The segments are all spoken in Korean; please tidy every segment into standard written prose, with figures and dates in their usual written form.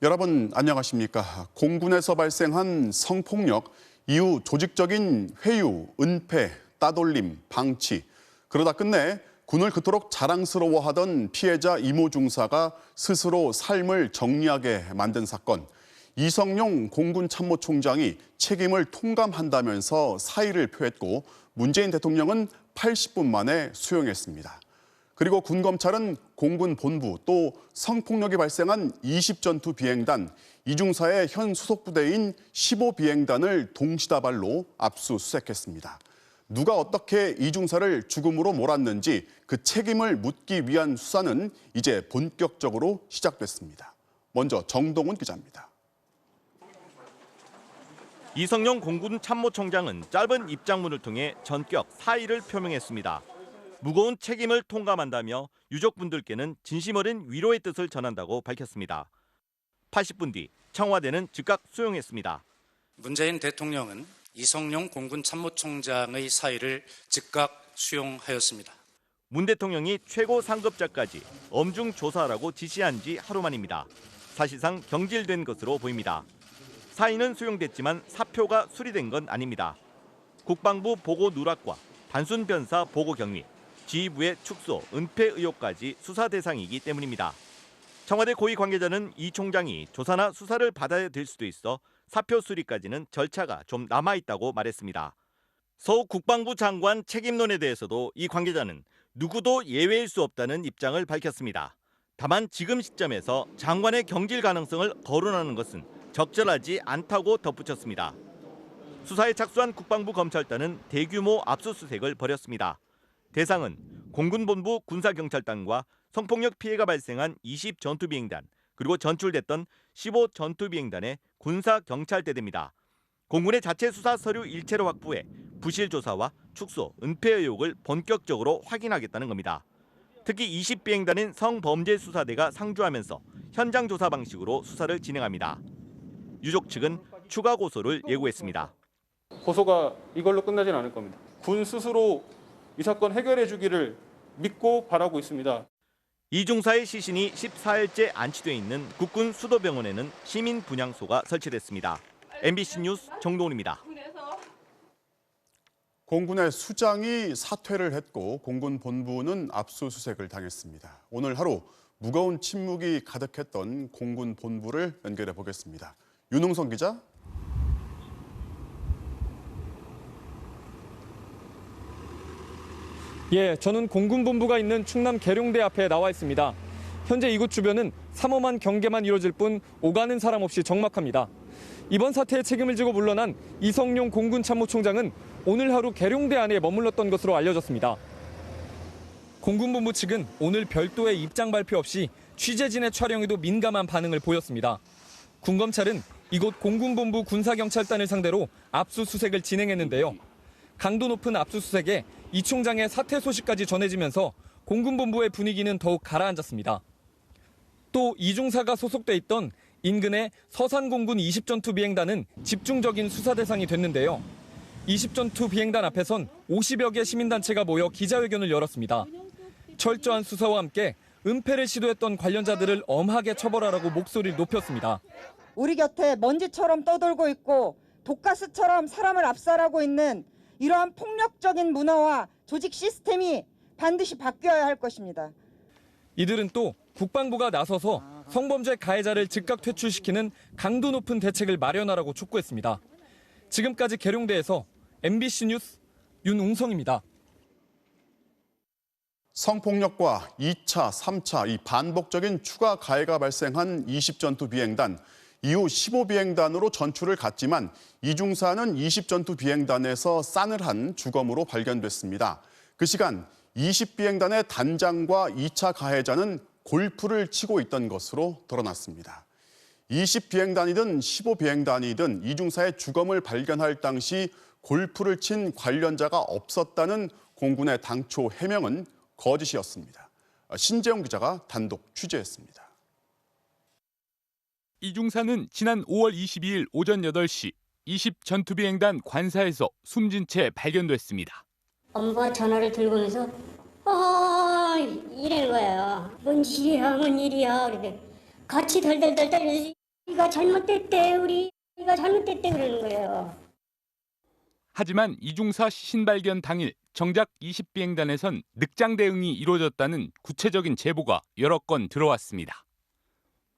여러분 안녕하십니까? 공군에서 발생한 성폭력 이후 조직적인 회유, 은폐, 따돌림, 방치 그러다 끝내 군을 그토록 자랑스러워하던 피해자 이모 중사가 스스로 삶을 정리하게 만든 사건. 이성용 공군 참모총장이 책임을 통감한다면서 사의를 표했고 문재인 대통령은 80분 만에 수용했습니다. 그리고 군검찰은 공군 본부 또 성폭력이 발생한 20전투 비행단 이중사의 현 소속 부대인 15비행단을 동시다발로 압수수색했습니다. 누가 어떻게 이중사를 죽음으로 몰았는지 그 책임을 묻기 위한 수사는 이제 본격적으로 시작됐습니다. 먼저 정동훈 기자입니다. 이성용 공군 참모총장은 짧은 입장문을 통해 전격 사의를 표명했습니다. 무거운 책임을 통감한다며 유족분들께는 진심 어린 위로의 뜻을 전한다고 밝혔습니다. 80분 뒤 청와대는 즉각 수용했습니다. 문재인 대통령은 이성용 공군 참모총장의 사의를 즉각 수용하였습니다. 문 대통령이 최고 상급자까지 엄중 조사하라고 지시한 지 하루 만입니다. 사실상 경질된 것으로 보입니다. 사의는 수용됐지만 사표가 수리된 건 아닙니다. 국방부 보고 누락과 단순 변사 보고 경위, 지휘부의 축소, 은폐 의혹까지 수사 대상이기 때문입니다. 청와대 고위 관계자는 이 총장이 조사나 수사를 받아야 될 수도 있어 사표 수리까지는 절차가 좀 남아있다고 말했습니다. 서 국방부 장관 책임론에 대해서도 이 관계자는 누구도 예외일 수 없다는 입장을 밝혔습니다. 다만 지금 시점에서 장관의 경질 가능성을 거론하는 것은 적절하지 않다고 덧붙였습니다. 수사에 착수한 국방부 검찰단은 대규모 압수수색을 벌였습니다. 대상은 공군본부 군사경찰단과 성폭력 피해가 발생한 20전투비행단 그리고 전출됐던 15전투비행단의 군사경찰대대입니다. 공군의 자체 수사 서류 일체로 확보해 부실 조사와 축소, 은폐 의혹을 본격적으로 확인하겠다는 겁니다. 특히 20비행단인 성범죄수사대가 상주하면서 현장 조사 방식으로 수사를 진행합니다. 유족 측은 추가 고소를 예고했습니다. 고소가 이걸로 끝나진 않을 겁니다. 군 스스로 이 사건 해결해 주기를 믿고 바라고 있습니다. 이중사의 시신이 14일째 안치돼 있는 국군 수도병원에는 시민 분향소가 설치됐습니다. MBC 뉴스 정동훈입니다. 공군의 수장이 사퇴를 했고 공군 본부는 압수수색을 당했습니다. 오늘 하루 무거운 침묵이 가득했던 공군 본부를 연결해 보겠습니다. 윤웅선 기자. 예, 저는 공군본부가 있는 충남 계룡대 앞에 나와 있습니다. 현재 이곳 주변은 삼엄한 경계만 이뤄질 뿐 오가는 사람 없이 적막합니다. 이번 사태의 책임을 지고 물러난 이성용 공군 참모총장은 오늘 하루 계룡대 안에 머물렀던 것으로 알려졌습니다. 공군본부 측은 오늘 별도의 입장 발표 없이 취재진의 촬영에도 민감한 반응을 보였습니다. 군검찰은 이곳 공군본부 군사경찰단을 상대로 압수수색을 진행했는데요. 강도 높은 압수수색에 이 총장의 사퇴 소식까지 전해지면서 공군본부의 분위기는 더욱 가라앉았습니다. 또 이중사가 소속돼 있던 인근의 서산공군 20전투 비행단은 집중적인 수사 대상이 됐는데요. 20전투 비행단 앞에선 50여 개 시민단체가 모여 기자회견을 열었습니다. 철저한 수사와 함께 은폐를 시도했던 관련자들을 엄하게 처벌하라고 목소리를 높였습니다. 우리 곁에 먼지처럼 떠돌고 있고 독가스처럼 사람을 압살하고 있는 이러한 폭력적인 문화와 조직 시스템이 반드시 바뀌어야 할 것입니다. 이들은 또 국방부가 나서서 성범죄 가해자를 즉각 퇴출시키는 강도 높은 대책을 마련하라고 촉구했습니다. 지금까지 계룡대에서 MBC 뉴스 윤웅성입니다. 성폭력과 2차, 3차 이 반복적인 추가 가해가 발생한 20전투 비행단 이후 15비행단으로 전출을 갔지만 이중사는 20전투 비행단에서 싸늘한 주검으로 발견됐습니다. 그 시간 20비행단의 단장과 2차 가해자는 골프를 치고 있던 것으로 드러났습니다. 20비행단이든 15비행단이든 이중사의 주검을 발견할 당시 골프를 친 관련자가 없었다는 공군의 당초 해명은 거짓이었습니다. 신재영 기자가 단독 취재했습니다. 이중사는 지난 5월 22일 오전 8시 20전투비행단 관사에서 숨진 채 발견됐습니다. 엄마가 전화를 들고면서 이런 거예요. 뭔 일이야, 뭔 일이야. 그래 같이 덜덜덜덜 이거 잘못됐대, 이거 잘못됐대 그러는 거예요. 하지만 이중사 시신 발견 당일 정작 20비행단에선 늑장 대응이 이루어졌다는 구체적인 제보가 여러 건 들어왔습니다.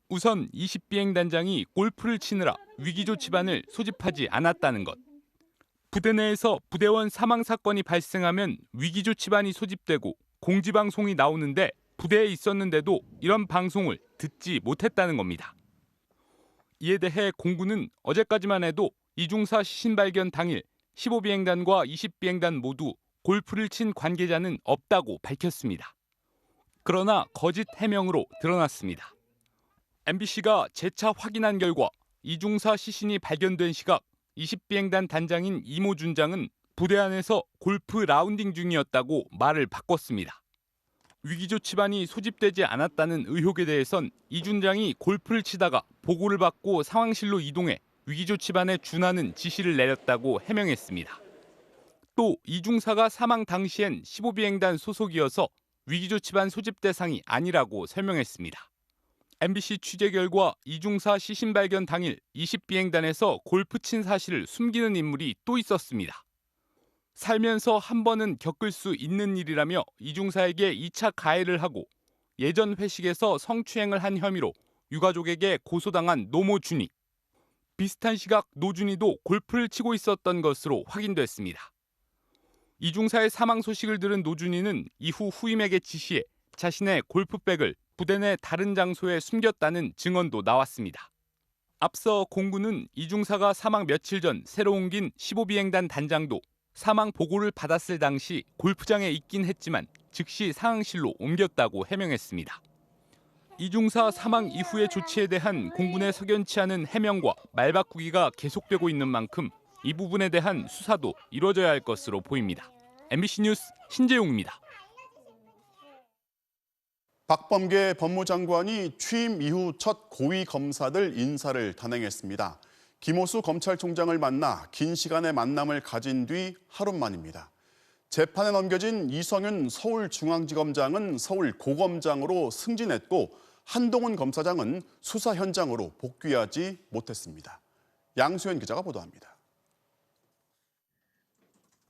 우선 20비행단장이 골프를 치느라 위기조치반을 소집하지 않았다는 것. 부대 내에서 부대원 사망 사건이 발생하면 위기조치반이 소집되고 공지방송이 나오는데 부대에 있었는데도 이런 방송을 듣지 못했다는 겁니다. 이에 대해 공군은 어제까지만 해도 이중사 시신 발견 당일 15비행단과 20비행단 모두 골프를 친 관계자는 없다고 밝혔습니다. 그러나 거짓 해명으로 드러났습니다. MBC가 재차 확인한 결과 이중사 시신이 발견된 시각 20비행단 단장인 이모 준장은 부대 안에서 골프 라운딩 중이었다고 말을 바꿨습니다. 위기조치반이 소집되지 않았다는 의혹에 대해선 이 준장이 골프를 치다가 보고를 받고 상황실로 이동해 위기조치반에 준하는 지시를 내렸다고 해명했습니다. 또 이중사가 사망 당시엔 15비행단 소속이어서 위기조치반 소집 대상이 아니라고 설명했습니다. MBC 취재 결과 이중사 시신 발견 당일 20비행단에서 골프 친 사실을 숨기는 인물이 또 있었습니다. 살면서 한 번은 겪을 수 있는 일이라며 이중사에게 2차 가해를 하고 예전 회식에서 성추행을 한 혐의로 유가족에게 고소당한 노모준이. 비슷한 시각 노준이도 골프를 치고 있었던 것으로 확인됐습니다. 이중사의 사망 소식을 들은 노준이는 이후 후임에게 지시해 자신의 골프백을 부대 내 다른 장소에 숨겼다는 증언도 나왔습니다. 앞서 공군은 이중사가 사망 며칠 전 새로 옮긴 15비행단 단장도 사망 보고를 받았을 당시 골프장에 있긴 했지만 즉시 상황실로 옮겼다고 해명했습니다. 이중사 사망 이후의 조치에 대한 공군의 석연치 않은 해명과 말바꾸기가 계속되고 있는 만큼 이 부분에 대한 수사도 이루어져야 할 것으로 보입니다. MBC 뉴스 신재용입니다. 박범계 법무장관이 취임 이후 첫 고위 검사들 인사를 단행했습니다. 김호수 검찰총장을 만나 긴 시간의 만남을 가진 뒤 하루 만입니다. 재판에 넘겨진 이성윤 서울중앙지검장은 서울고검장으로 승진했고 한동훈 검사장은 수사 현장으로 복귀하지 못했습니다. 양수현 기자가 보도합니다.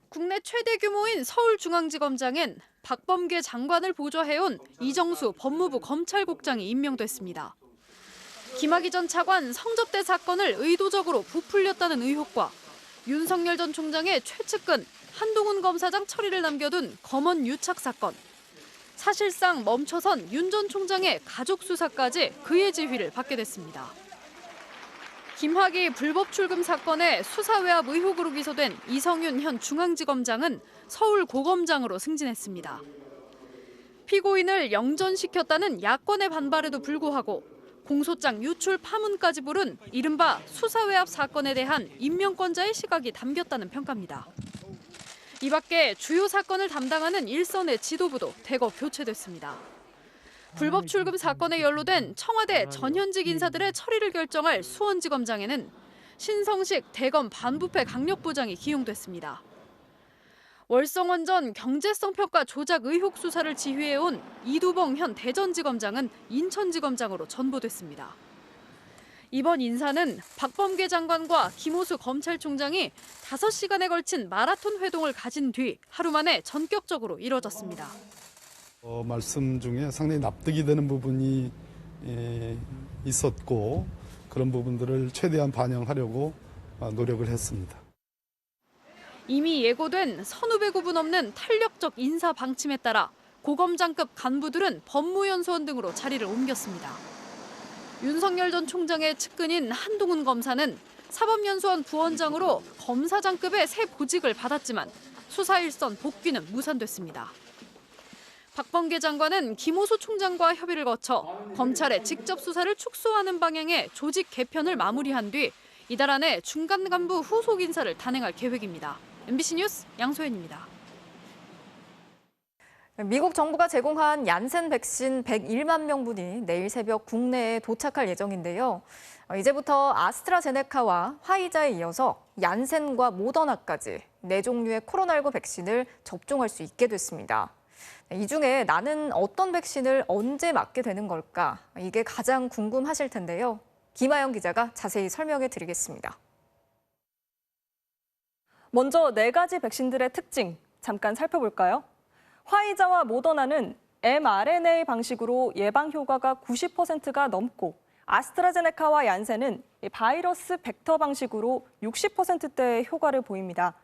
국내 최대 규모인 서울중앙지검장엔 박범계 장관을 보좌해온 이정수 법무부 검찰국장이 임명됐습니다. 김학의 전 차관 성접대 사건을 의도적으로 부풀렸다는 의혹과 윤석열 전 총장의 최측근 한동훈 검사장 처리를 남겨둔 검언 유착 사건, 사실상 멈춰선 윤 전 총장의 가족 수사까지 그의 지휘를 받게 됐습니다. 김학의 불법 출금 사건의 수사 외압 의혹으로 기소된 이성윤 현 중앙지검장은 서울고검장으로 승진했습니다. 피고인을 영전시켰다는 야권의 반발에도 불구하고 공소장 유출 파문까지 부른 이른바 수사 외압 사건에 대한 임명권자의 시각이 담겼다는 평가입니다. 이 밖에 주요 사건을 담당하는 일선의 지도부도 대거 교체됐습니다. 불법 출금 사건에 연루된 청와대 전현직 인사들의 처리를 결정할 수원지검장에는 신성식 대검 반부패 강력부장이 기용됐습니다. 월성원 전 경제성 평가 조작 의혹 수사를 지휘해온 이두봉 현 대전지검장은 인천지검장으로 전보됐습니다. 이번 인사는 박범계 장관과 김호수 검찰총장이 5시간에 걸친 마라톤 회동을 가진 뒤 하루 만에 전격적으로 이뤄졌습니다. 말씀 중에 상당히 납득이 되는 부분이 있었고 그런 부분들을 최대한 반영하려고 노력을 했습니다. 이미 예고된 1,500구 넘는 탄력적 인사 방침에 따라 고검장급 간부들은 법무연수원 등으로 자리를 옮겼습니다. 윤석열 전 총장의 측근인 한동훈 검사는 사법연수원 부원장으로 검사장급의 새 보직을 받았지만 수사 일선 복귀는 무산됐습니다. 박범계 장관은 김호수 총장과 협의를 거쳐 검찰의 직접 수사를 축소하는 방향의 조직 개편을 마무리한 뒤 이달 안에 중간 간부 후속 인사를 단행할 계획입니다. MBC 뉴스 양소연입니다. 미국 정부가 제공한 얀센 백신 101만 명분이 내일 새벽 국내에 도착할 예정인데요. 이제부터 아스트라제네카와 화이자에 이어서 얀센과 모더나까지 4종류의 코로나19 백신을 접종할 수 있게 됐습니다. 이 중에 나는 어떤 백신을 언제 맞게 되는 걸까? 이게 가장 궁금하실 텐데요. 김아영 기자가 자세히 설명해 드리겠습니다. 먼저 4가지 백신들의 특징 잠깐 살펴볼까요? 화이자와 모더나는 mRNA 방식으로 예방 효과가 90%가 넘고 아스트라제네카와 얀센은 바이러스 벡터 방식으로 60%대의 효과를 보입니다.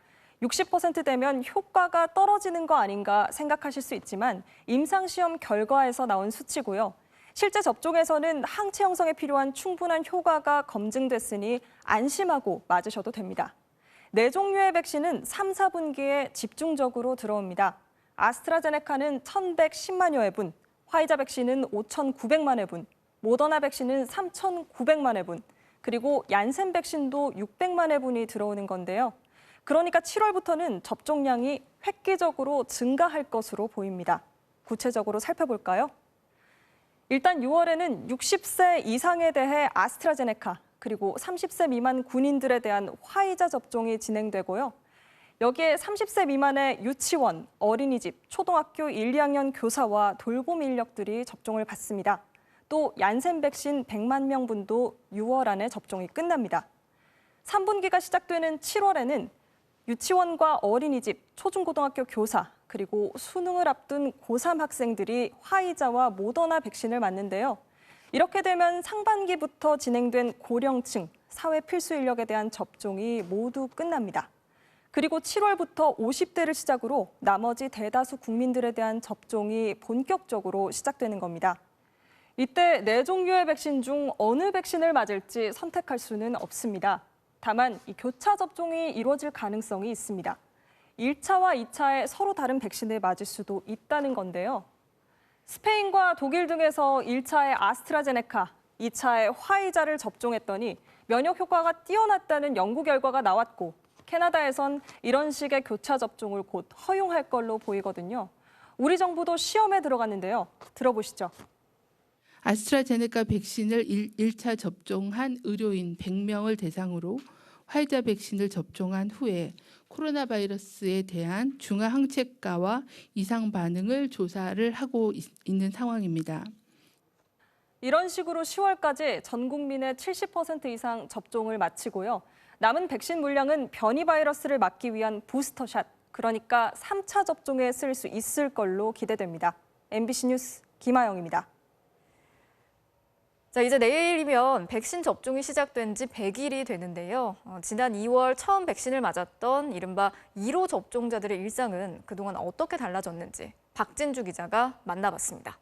60%대면 효과가 떨어지는 거 아닌가 생각하실 수 있지만 임상시험 결과에서 나온 수치고요. 실제 접종에서는 항체 형성에 필요한 충분한 효과가 검증됐으니 안심하고 맞으셔도 됩니다. 4종류의 백신은 3, 4분기에 집중적으로 들어옵니다. 아스트라제네카는 1,110만 회분, 화이자 백신은 5,900만 회분, 모더나 백신은 3,900만 회분, 그리고 얀센 백신도 600만 회분이 들어오는 건데요. 그러니까 7월부터는 접종량이 획기적으로 증가할 것으로 보입니다. 구체적으로 살펴볼까요? 일단 6월에는 60세 이상에 대해 아스트라제네카, 그리고 30세 미만 군인들에 대한 화이자 접종이 진행되고요. 여기에 30세 미만의 유치원, 어린이집, 초등학교 1, 2학년 교사와 돌봄 인력들이 접종을 받습니다. 또 얀센 백신 100만 명분도 6월 안에 접종이 끝납니다. 3분기가 시작되는 7월에는 유치원과 어린이집, 초중고등학교 교사, 그리고 수능을 앞둔 고3 학생들이 화이자와 모더나 백신을 맞는데요. 이렇게 되면 상반기부터 진행된 고령층, 사회 필수 인력에 대한 접종이 모두 끝납니다. 그리고 7월부터 50대를 시작으로 나머지 대다수 국민들에 대한 접종이 본격적으로 시작되는 겁니다. 이때 4종류의 백신 중 어느 백신을 맞을지 선택할 수는 없습니다. 다만 이 교차 접종이 이루어질 가능성이 있습니다. 1차와 2차에 서로 다른 백신을 맞을 수도 있다는 건데요. 스페인과 독일 등에서 1차에 아스트라제네카, 2차에 화이자를 접종했더니 면역 효과가 뛰어났다는 연구 결과가 나왔고 캐나다에선 이런 식의 교차 접종을 곧 허용할 걸로 보이거든요. 우리 정부도 시험에 들어갔는데요. 들어보시죠. 아스트라제네카 백신을 1차 접종한 의료인 100명을 대상으로 화이자 백신을 접종한 후에 코로나 바이러스에 대한 중화 항체가와 이상 반응을 조사를 하고 있는 상황입니다. 이런 식으로 10월까지 전 국민의 70% 이상 접종을 마치고요. 남은 백신 물량은 변이 바이러스를 막기 위한 부스터샷, 그러니까 3차 접종에 쓸 수 있을 걸로 기대됩니다. MBC 뉴스 김아영입니다. 자, 이제 내일이면 백신 접종이 시작된 지 100일이 되는데요. 지난 2월 처음 백신을 맞았던 이른바 1호 접종자들의 일상은 그동안 어떻게 달라졌는지 박진주 기자가 만나봤습니다.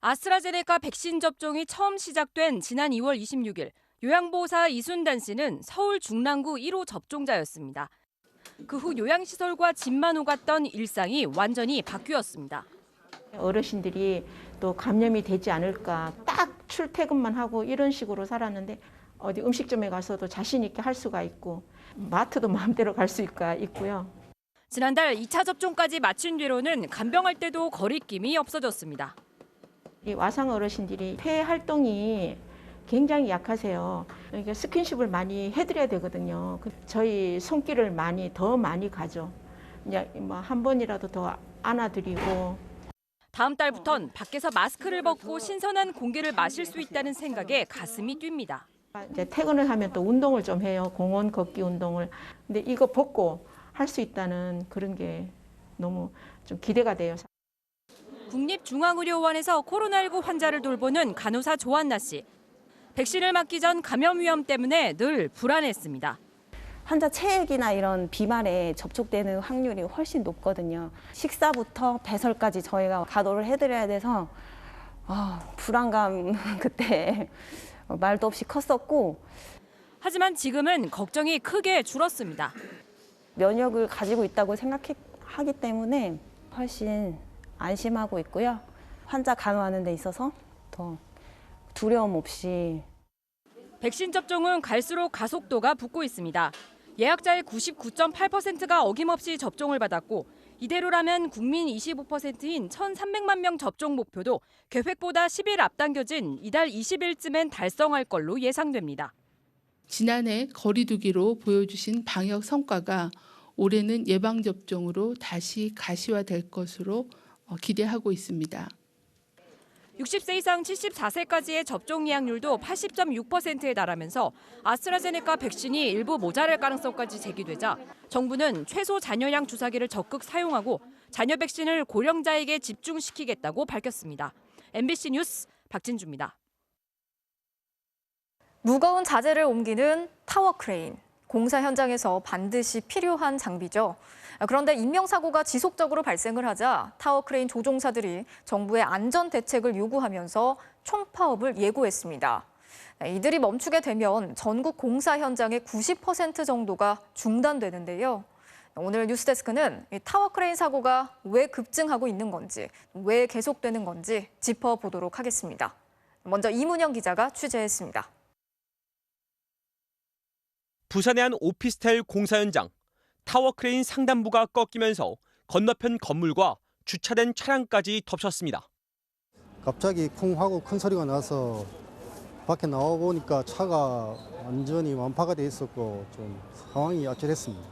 아스트라제네카 백신 접종이 처음 시작된 지난 2월 26일, 요양보호사 이순단 씨는 서울 중랑구 1호 접종자였습니다. 그 후 요양시설과 집만 오갔던 일상이 완전히 바뀌었습니다. 어르신들이 또 감염이 되지 않을까 딱 출퇴근만 하고 이런 식으로 살았는데 어디 음식점에 가서도 자신 있게 할 수가 있고 마트도 마음대로 갈 수 있고요. 지난달 2차 접종까지 마친 뒤로는 간병할 때도 거리낌이 없어졌습니다. 이 와상 어르신들이 폐 활동이 굉장히 약하세요. 그러니까 스킨십을 많이 해드려야 되거든요. 저희 손길을 더 많이 가죠. 이제 뭐 한 번이라도 더 안아드리고. 다음 달부턴 밖에서 마스크를 벗고 신선한 공기를 마실 수 있다는 생각에 가슴이 뜁니다. 이제 퇴근을 하면 또 운동을 좀 해요. 공원 걷기 운동을. 근데 이거 벗고 할 수 있다는 그런 게 너무 좀 기대가 돼요. 국립중앙의료원에서 코로나19 환자를 돌보는 간호사 조한나 씨. 백신을 맞기 전 감염 위험 때문에 늘 불안했습니다. 환자 체액이나 이런 비말에 접촉되는 확률이 훨씬 높거든요. 식사부터 배설까지 저희가 가도를 해드려야 돼서 불안감 그때 말도 없이 컸었고. 하지만 지금은 걱정이 크게 줄었습니다. 면역을 가지고 있다고 생각하기 때문에 훨씬 안심하고 있고요. 환자 간호하는 데 있어서 더 두려움 없이. 백신 접종은 갈수록 가속도가 붙고 있습니다. 예약자의 99.8%가 어김없이 접종을 받았고 이대로라면 국민 25%인 1,300만 명 접종 목표도 계획보다 10일 앞당겨진 이달 20일쯤엔 달성할 걸로 예상됩니다. 지난해 거리두기로 보여주신 방역 성과가 올해는 예방접종으로 다시 가시화될 것으로 기대하고 있습니다. 60세 이상 74세까지의 접종 예약률도 80.6%에 달하면서 아스트라제네카 백신이 일부 모자랄 가능성까지 제기되자 정부는 최소 잔여량 주사기를 적극 사용하고 잔여 백신을 고령자에게 집중시키겠다고 밝혔습니다. MBC 뉴스 박진주입니다. 무거운 자재를 옮기는 타워 크레인. 공사 현장에서 반드시 필요한 장비죠. 그런데 인명사고가 지속적으로 발생을 하자 타워 크레인 조종사들이 정부의 안전 대책을 요구하면서 총파업을 예고했습니다. 이들이 멈추게 되면 전국 공사 현장의 90% 정도가 중단되는데요. 오늘 뉴스데스크는 타워 크레인 사고가 왜 급증하고 있는 건지, 왜 계속되는 건지 짚어보도록 하겠습니다. 먼저 이문영 기자가 취재했습니다. 부산의 한 오피스텔 공사 현장. 타워 크레인 상단부가 꺾이면서 건너편 건물과 주차된 차량까지 덮쳤습니다. 갑자기 쿵 하고 큰 소리가 나서 밖에 나와보니까 차가 완전히 완파가 돼 있었고 좀 상황이 아찔했습니다.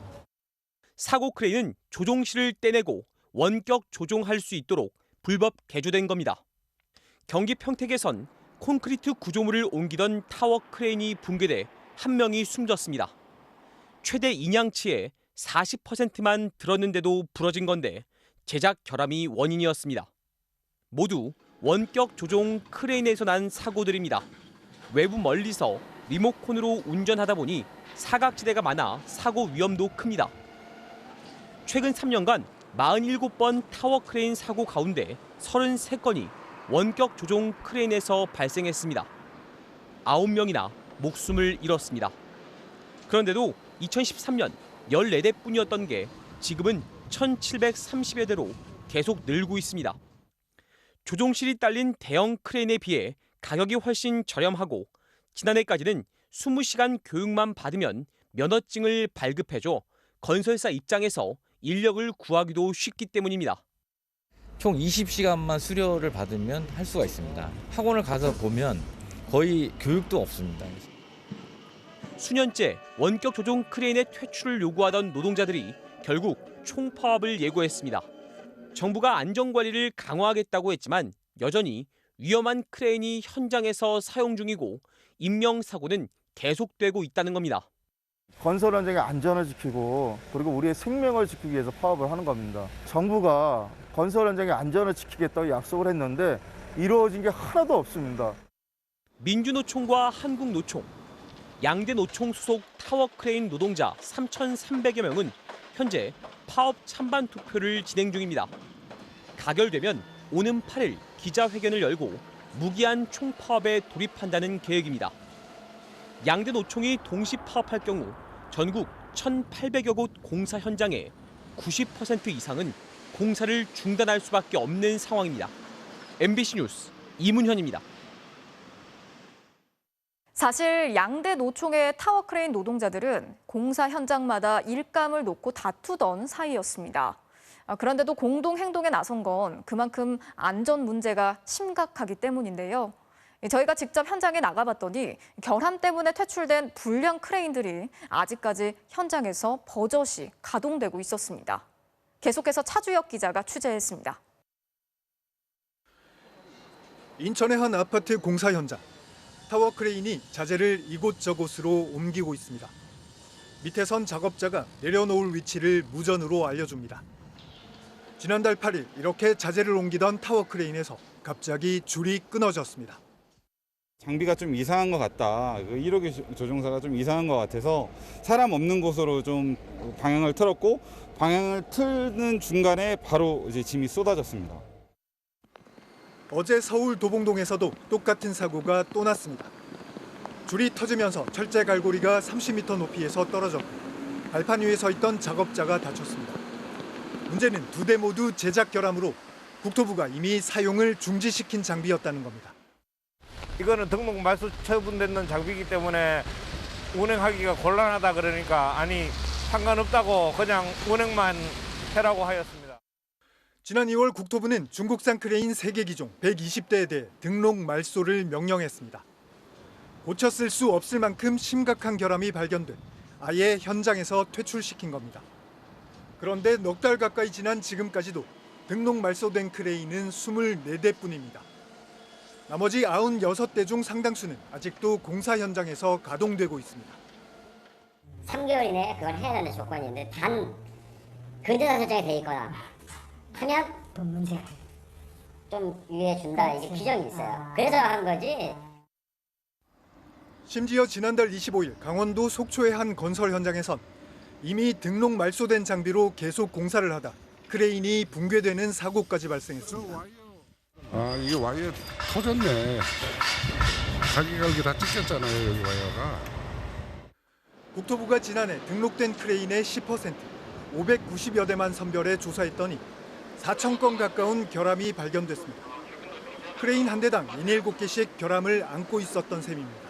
사고 크레인은 조종실을 떼내고 원격 조종할 수 있도록 불법 개조된 겁니다. 경기 평택에선 콘크리트 구조물을 옮기던 타워 크레인이 붕괴돼 한 명이 숨졌습니다. 최대 인양치의 40%만 들었는데도 부러진 건데 제작 결함이 원인이었습니다. 모두 원격 조종 크레인에서 난 사고들입니다. 외부 멀리서 리모컨으로 운전하다 보니 사각지대가 많아 사고 위험도 큽니다. 최근 3년간 47번 타워 크레인 사고 가운데 33건이 원격 조종 크레인에서 발생했습니다. 9명이나 목숨을 잃었습니다. 그런데도 2013년 14대뿐이었던 게 지금은 1,730여 대로 계속 늘고 있습니다. 조종실이 딸린 대형 크레인에 비해 가격이 훨씬 저렴하고 지난해까지는 20시간 교육만 받으면 면허증을 발급해줘 건설사 입장에서 인력을 구하기도 쉽기 때문입니다. 총 20시간만 수료를 받으면 할 수가 있습니다. 학원을 가서 보면 거의 교육도 없습니다. 수년째 원격 조종 크레인의 퇴출을 요구하던 노동자들이 결국 총파업을 예고했습니다. 정부가 안전관리를 강화하겠다고 했지만 여전히 위험한 크레인이 현장에서 사용 중이고 인명사고는 계속되고 있다는 겁니다. 건설 현장의 안전을 지키고 그리고 우리의 생명을 지키기 위해서 파업을 하는 겁니다. 정부가 건설 현장의 안전을 지키겠다고 약속을 했는데 이루어진 게 하나도 없습니다. 민주노총과 한국노총, 양대 노총 소속 타워 크레인 노동자 3,300여 명은 현재 파업 찬반 투표를 진행 중입니다. 가결되면 오는 8일 기자회견을 열고 무기한 총파업에 돌입한다는 계획입니다. 양대 노총이 동시 파업할 경우 전국 1,800여 곳 공사 현장의 90% 이상은 공사를 중단할 수밖에 없는 상황입니다. MBC 뉴스 이문현입니다. 사실 양대 노총의 타워 크레인 노동자들은 공사 현장마다 일감을 놓고 다투던 사이였습니다. 그런데도 공동 행동에 나선 건 그만큼 안전 문제가 심각하기 때문인데요. 저희가 직접 현장에 나가봤더니 결함 때문에 퇴출된 불량 크레인들이 아직까지 현장에서 버젓이 가동되고 있었습니다. 계속해서 차주혁 기자가 취재했습니다. 인천의 한 아파트 공사 현장. 타워 크레인이 자재를 이곳저곳으로 옮기고 있습니다. 밑에선 작업자가 내려놓을 위치를 무전으로 알려줍니다. 지난달 8일 이렇게 자재를 옮기던 타워 크레인에서 갑자기 줄이 끊어졌습니다. 장비가 좀 이상한 것 같다. 1호기 조종사가 좀 이상한 것 같아서 사람 없는 곳으로 좀 방향을 틀었고 방향을 틀는 중간에 바로 이제 짐이 쏟아졌습니다. 어제 서울 도봉동에서도 똑같은 사고가 또 났습니다. 줄이 터지면서 철제 갈고리가 30m 높이에서 떨어졌고 발판 위에 서 있던 작업자가 다쳤습니다. 문제는 두 대 모두 제작 결함으로 국토부가 이미 사용을 중지시킨 장비였다는 겁니다. 이거는 등록 말소 처분된 장비이기 때문에 운행하기가 곤란하다 그러니까 아니 상관없다고 그냥 운행만 해라고 하였습니다. 지난 2월 국토부는 중국산 크레인 3개 기종 120대에 대해 등록 말소를 명령했습니다. 고쳐 쓸 수 없을 만큼 심각한 결함이 발견돼 아예 현장에서 퇴출시킨 겁니다. 그런데 넉 달 가까이 지난 지금까지도 등록 말소된 크레인은 24대뿐입니다. 나머지 96대 중 상당수는 아직도 공사 현장에서 가동되고 있습니다. 3개월 이내에 그걸 해야 하는 조건인데 단 근저당 설정이 돼 있거나 하면 문제 좀 유예 준다 이게 규정이 있어요. 그래서 한 거지. 심지어 지난달 25일 강원도 속초의 한 건설 현장에선 이미 등록 말소된 장비로 계속 공사를 하다 크레인이 붕괴되는 사고까지 발생했습니다. 아, 이게 와이어 터졌네. 자기가 여기 다 찢겼잖아요, 여기 와이어가. 국토부가 지난해 등록된 크레인의 10%, 590여 대만 선별해 조사했더니 4,000건 가까운 결함이 발견됐습니다. 크레인 한 대당 7개씩 결함을 안고 있었던 셈입니다.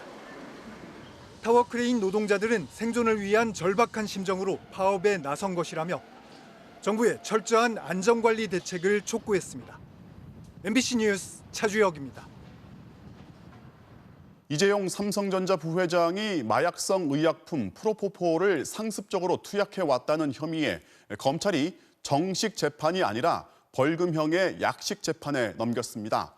타워 크레인 노동자들은 생존을 위한 절박한 심정으로 파업에 나선 것이라며 정부의 철저한 안전관리 대책을 촉구했습니다. MBC 뉴스 차주혁입니다. 이재용 삼성전자 부회장이 마약성 의약품 프로포폴을 상습적으로 투약해왔다는 혐의에 검찰이 정식 재판이 아니라 벌금형의 약식 재판에 넘겼습니다.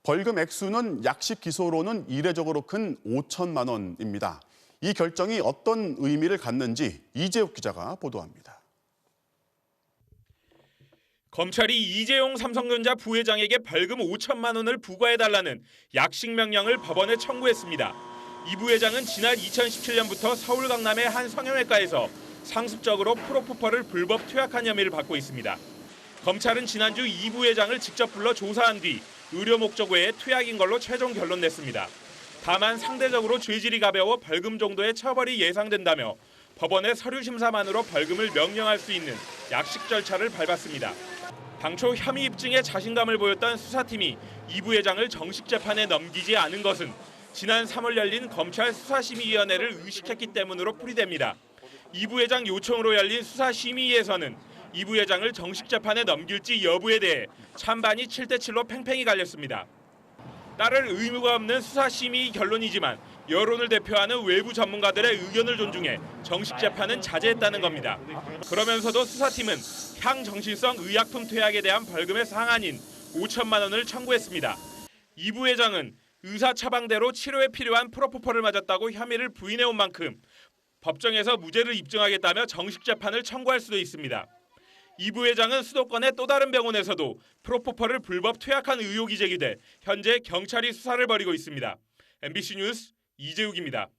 벌금 액수는 약식 기소로는 이례적으로 큰 5천만 원입니다. 이 결정이 어떤 의미를 갖는지 이재욱 기자가 보도합니다. 검찰이 이재용 삼성전자 부회장에게 벌금 5천만 원을 부과해달라는 약식 명령을 법원에 청구했습니다. 이 부회장은 지난 2017년부터 서울 강남의 한 성형외과에서 상습적으로 프로포폴을 불법 투약한 혐의를 받고 있습니다. 검찰은 지난주 이 부회장을 직접 불러 조사한 뒤 의료 목적 외에 투약인 걸로 최종 결론 냈습니다. 다만 상대적으로 죄질이 가벼워 벌금 정도의 처벌이 예상된다며 법원의 서류 심사만으로 벌금을 명령할 수 있는 약식 절차를 밟았습니다. 당초 혐의 입증에 자신감을 보였던 수사팀이 이 부회장을 정식 재판에 넘기지 않은 것은 지난 3월 열린 검찰 수사심의위원회를 의식했기 때문으로 풀이됩니다. 이 부회장 요청으로 열린 수사심의위에서는 이 부회장을 정식 재판에 넘길지 여부에 대해 찬반이 7대7로 팽팽히 갈렸습니다. 따를 의무가 없는 수사심의 결론이지만 여론을 대표하는 외부 전문가들의 의견을 존중해 정식 재판은 자제했다는 겁니다. 그러면서도 수사팀은 향정신성 의약품 투약에 대한 벌금의 상한인 5천만 원을 청구했습니다. 이 부회장은 의사 처방대로 치료에 필요한 프로포폴을 맞았다고 혐의를 부인해온 만큼 법정에서 무죄를 입증하겠다며 정식 재판을 청구할 수도 있습니다. 이 부회장은 수도권의 또 다른 병원에서도 프로포폴을 불법 투약한 의혹이 제기돼 현재 경찰이 수사를 벌이고 있습니다. MBC 뉴스 이재욱입니다.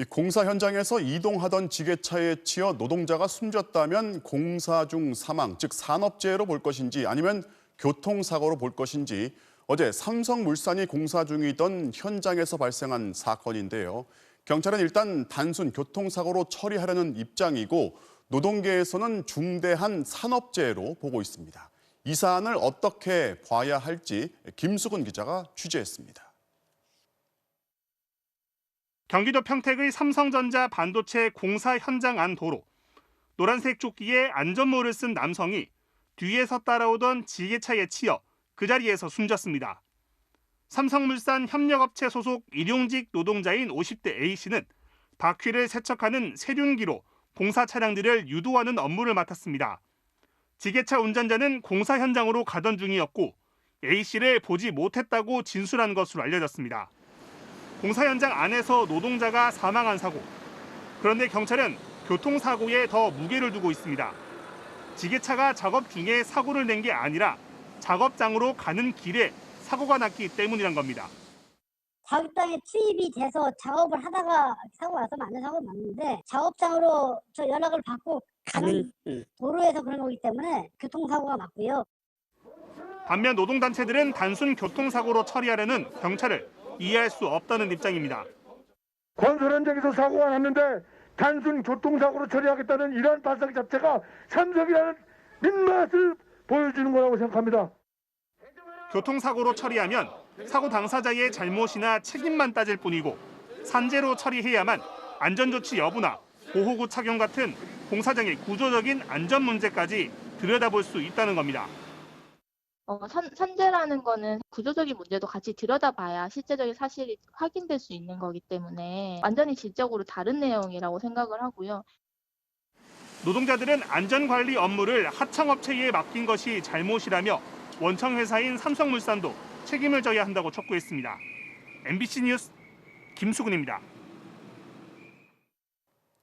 공사 현장에서 이동하던 지게차에 치여 노동자가 숨졌다면 공사 중 사망, 즉 산업재해로 볼 것인지 아니면 교통사고로 볼 것인지 어제 삼성물산이 공사 중이던 현장에서 발생한 사건인데요. 경찰은 일단 단순 교통사고로 처리하려는 입장이고 노동계에서는 중대한 산업재해로 보고 있습니다. 이 사안을 어떻게 봐야 할지 김수근 기자가 취재했습니다. 경기도 평택의 삼성전자 반도체 공사 현장 안 도로. 노란색 조끼에 안전모를 쓴 남성이 뒤에서 따라오던 지게차에 치여 그 자리에서 숨졌습니다. 삼성물산 협력업체 소속 일용직 노동자인 50대 A씨는 바퀴를 세척하는 세륜기로 공사 차량들을 유도하는 업무를 맡았습니다. 지게차 운전자는 공사 현장으로 가던 중이었고 A씨를 보지 못했다고 진술한 것으로 알려졌습니다. 공사 현장 안에서 노동자가 사망한 사고. 그런데 경찰은 교통사고에 더 무게를 두고 있습니다. 지게차가 작업 중에 사고를 낸 게 아니라 작업장으로 가는 길에 사고가 났기 때문이란 겁니다. 작업장에 투입이 돼서 작업을 하다가 사고가 나서 맞는 사고가 맞는데 작업장으로 저 연락을 받고 가는 도로에서 그런 거기 때문에 교통사고가 맞고요. 반면 노동단체들은 단순 교통사고로 처리하려는 경찰을 이해할 수 없다는 입장입니다. 건설 현장에서 사고가 났는데 단순 교통사고로 처리하겠다는 이런 발상 자체가 삼성이라는 민맛을 보여주는 거라고 생각합니다. 교통사고로 처리하면 사고 당사자의 잘못이나 책임만 따질 뿐이고 산재로 처리해야만 안전조치 여부나 보호구 착용 같은 공사장의 구조적인 안전 문제까지 들여다볼 수 있다는 겁니다. 산재라는 거는 구조적인 문제도 같이 들여다봐야 실제적인 사실이 확인될 수 있는 거기 때문에 완전히 질적으로 다른 내용이라고 생각을 하고요. 노동자들은 안전관리 업무를 하청업체에 맡긴 것이 잘못이라며 원청회사인 삼성물산도 책임을 져야 한다고 촉구했습니다. MBC 뉴스 김수근입니다.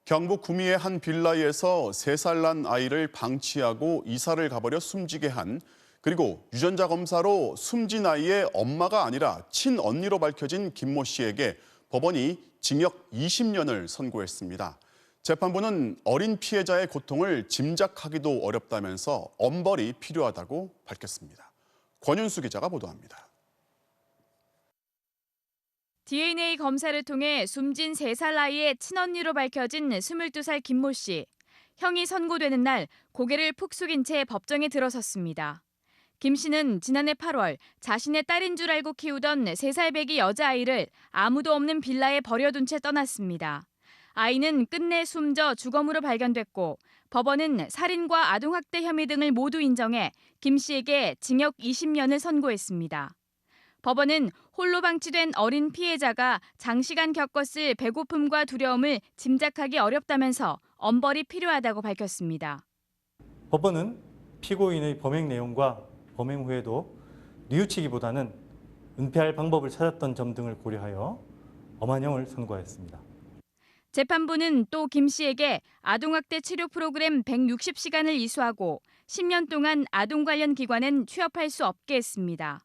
경북 구미의 한 빌라에서 3살 난 아이를 방치하고 이사를 가버려 숨지게 한, 그리고 유전자 검사로 숨진 아이의 엄마가 아니라 친언니로 밝혀진 김모 씨에게 법원이 징역 20년을 선고했습니다. 재판부는 어린 피해자의 고통을 짐작하기도 어렵다면서 엄벌이 필요하다고 밝혔습니다. 권윤수 기자가 보도합니다. DNA 검사를 통해 숨진 3살 아이의 친언니로 밝혀진 22살 김모 씨. 형이 선고되는 날 고개를 푹 숙인 채 법정에 들어섰습니다. 김 씨는 지난해 8월 자신의 딸인 줄 알고 키우던 3살 배기 여자아이를 아무도 없는 빌라에 버려둔 채 떠났습니다. 아이는 끝내 숨져 주검으로 발견됐고 법원은 살인과 아동학대 혐의 등을 모두 인정해 김 씨에게 징역 20년을 선고했습니다. 법원은 홀로 방치된 어린 피해자가 장시간 겪었을 배고픔과 두려움을 짐작하기 어렵다면서 엄벌이 필요하다고 밝혔습니다. 법원은 피고인의 범행 내용과 범행 후에도 뉘우치기보다는 은폐할 방법을 찾았던 점 등을 고려하여 엄한형을 선고하였습니다. 재판부는 또 김 씨에게 아동학대 치료 프로그램 160시간을 이수하고 10년 동안 아동 관련 기관엔 취업할 수 없게 했습니다.